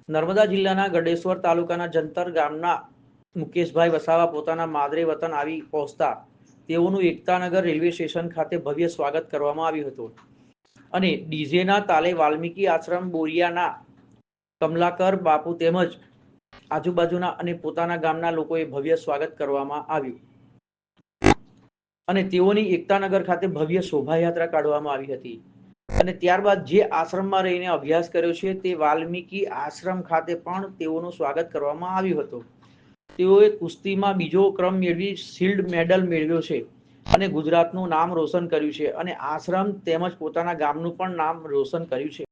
નર્મદા જિલ્લાના ગડેશ્વર તાલુકાના જંતર ગામના મુકેશભાઈ વસાવા પોતાના માદરે વતન આવી પહોંચતા તેઓનું એકતાનગર રેલવે સ્ટેશન ખાતે ભવ્ય સ્વાગત કરવામાં આવ્યું હતું અને ડીજેના તાલે વાલ્મીકી આશ્રમ બોરિયાના કમલાકર બાપુ તેમજ આજુબાજુના અને પોતાના ગામના લોકોએ ભવ્ય સ્વાગત કરવામાં આવ્યું અને તેઓની એકતાનગર ખાતે ભવ્ય શોભાયાત્રા કાઢવામાં આવી હતી અને ત્યારબાદ જે આશ્રમમાં રહીને અભ્યાસ કર્યો છે તે વાલ્મીકી આશ્રમ ખાતે પણ તેઓનું સ્વાગત કરવામાં આવ્યું હતું। તેઓએ કુસ્તીમાં બીજો ક્રમ મેળવી શિલ્ડ મેડલ મેળવ્યો છે અને ગુજરાતનું નામ રોશન કર્યું છે અને આશ્રમ તેમજ પોતાના ગામનું પણ નામ રોશન કર્યું છે।